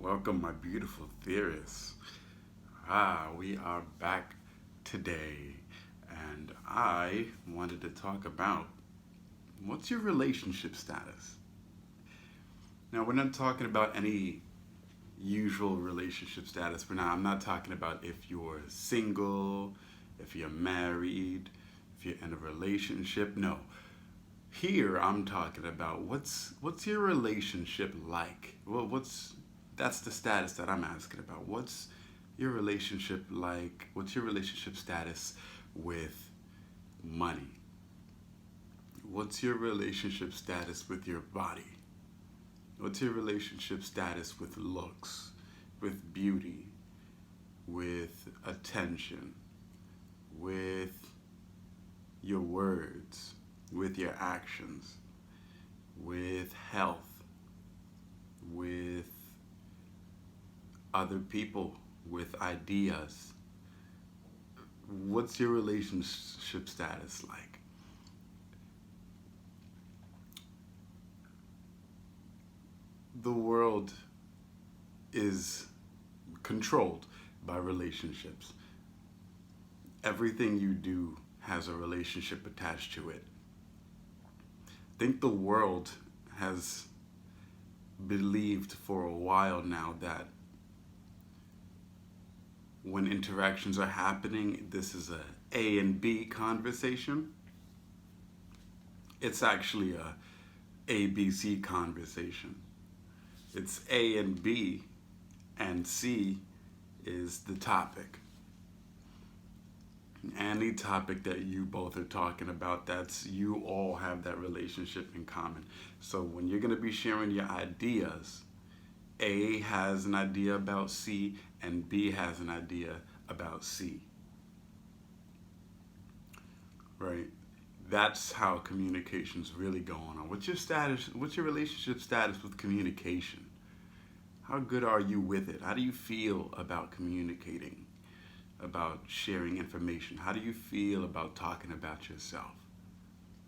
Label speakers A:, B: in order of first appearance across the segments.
A: Welcome, my beautiful theorists. We are back today, and I wanted to talk about what's your relationship status? Now, we're not talking about any usual relationship status for now. I'm not talking about if you're single, if you're married, if you're in a relationship. No. Here I'm talking about what's your relationship like? Well, what's that's the status that I'm asking about. What's your relationship like? What's your relationship status with money? What's your relationship status with your body? What's your relationship status with looks, with beauty, with attention, with your words, with your actions, with health, with other people, with ideas? What's your relationship status like? The world is controlled by relationships. Everything you do has a relationship attached to it. I think the world has believed for a while now that when interactions are happening, this is A and B conversation. It's actually a ABC conversation. It's A and B, and C is the topic. Any topic that you both are talking about, that's you all have that relationship in common. So when you're going to be sharing your ideas, A has an idea about C and B has an idea about C. Right? That's how communication's really going on. What's your status? What's your relationship status with communication? How good are you with it? How do you feel about communicating, about sharing information? How do you feel about talking about yourself?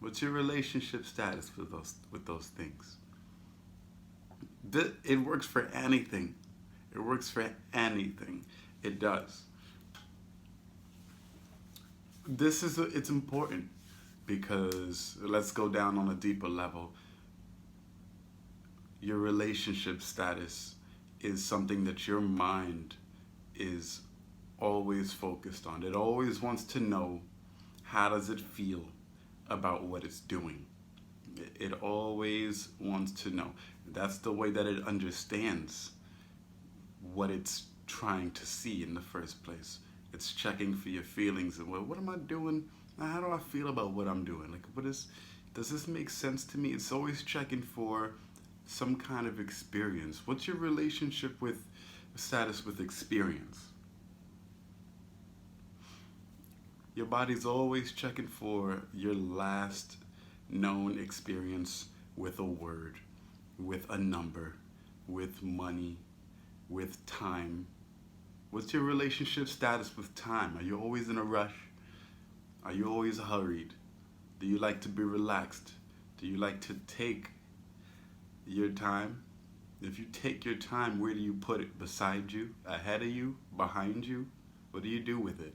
A: What's your relationship status with those things? It works for anything. It works for anything. It does. It's important because let's go down on a deeper level. Your relationship status is something that your mind is always focused on. It always wants to know, how does it feel about what it's doing. It always wants to know. That's the way that it understands what it's trying to see in the first place. It's checking for your feelings and, well, what am I doing? How do I feel about what I'm doing? Like, does this make sense to me? It's always checking for some kind of experience. What's your relationship with status with experience? Your body's always checking for your last known experience with a word, with a number, with money, with time. What's your relationship status with time? Are you always in a rush? Are you always hurried? Do you like to be relaxed? Do you like to take your time? If you take your time, where do you put it? Beside you? Ahead of you? Behind you? What do you do with it?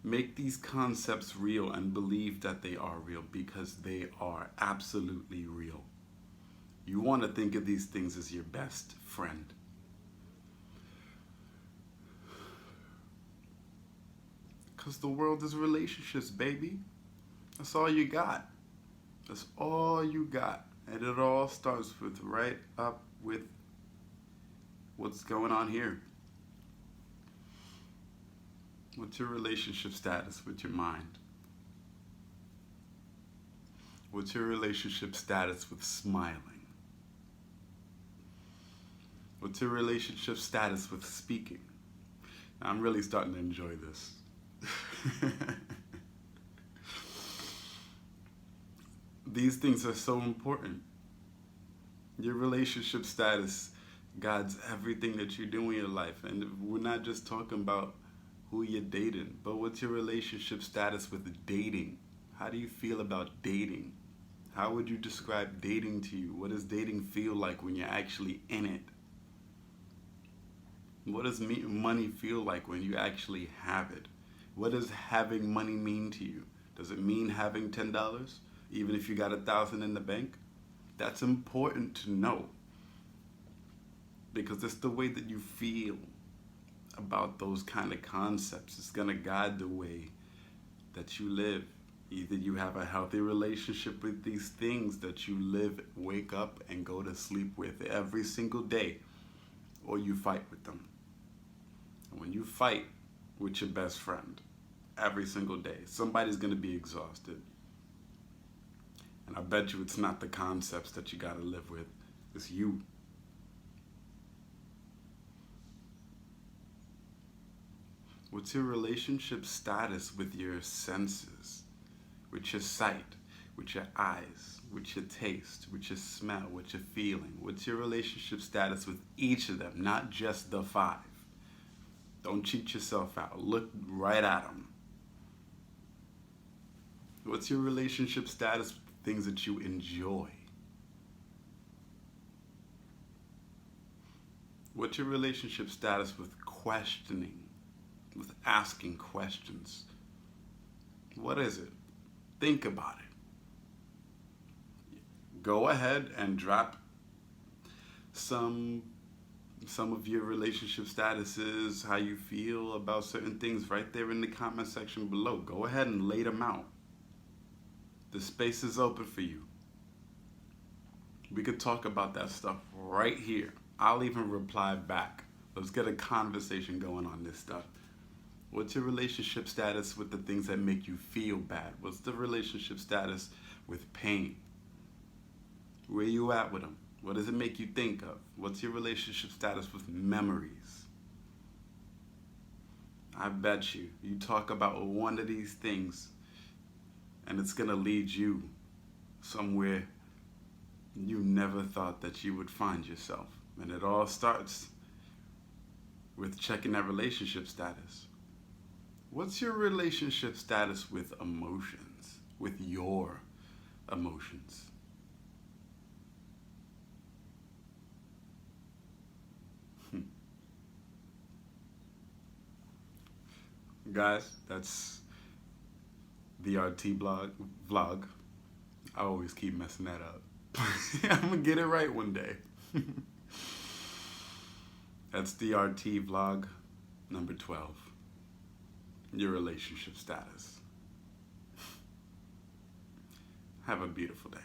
A: Make these concepts real and believe that they are real, because they are absolutely real. You want to think of these things as your best friend. Because the world is relationships, baby. That's all you got. That's all you got. And it all starts with right up with what's going on here. What's your relationship status with your mind? What's your relationship status with smiling? What's your relationship status with speaking? Now, I'm really starting to enjoy this. These things are so important. Your relationship status guides everything that you do in your life. And we're not just talking about who you're dating, but what's your relationship status with dating? How do you feel about dating? How would you describe dating to you? What does dating feel like when you're actually in it? What does money feel like when you actually have it? What does having money mean to you? Does it mean having $10, even if you got 1,000 in the bank? That's important to know because it's the way that you feel about those kind of concepts. It's gonna guide the way that you live. Either you have a healthy relationship with these things that you live, wake up, and go to sleep with every single day, or you fight with them. And when you fight with your best friend every single day, somebody's going to be exhausted. And I bet you it's not the concepts that you got to live with, it's you. What's your relationship status with your senses? With your sight, with your eyes, with your taste, with your smell, with your feeling? What's your relationship status with each of them, not just the five? Don't cheat yourself out. Look right at them. What's your relationship status with things that you enjoy? What's your relationship status with questioning, with asking questions? What is it? Think about it. Go ahead and drop some of your relationship statuses, how you feel about certain things right there in the comment section below. Go ahead and lay them out. The space is open for you. We could talk about that stuff right here. I'll even reply back. Let's get a conversation going on this stuff. What's your relationship status with the things that make you feel bad? What's the relationship status with pain? Where you at with them? What does it make you think of? What's your relationship status with memories? I bet you talk about one of these things and it's gonna lead you somewhere you never thought that you would find yourself. And it all starts with checking that relationship status. What's your relationship status with emotions, with your emotions? Guys, that's the RT vlog. I always keep messing that up. I'm gonna get it right one day. That's the RT vlog number 12. Your relationship status. Have a beautiful day.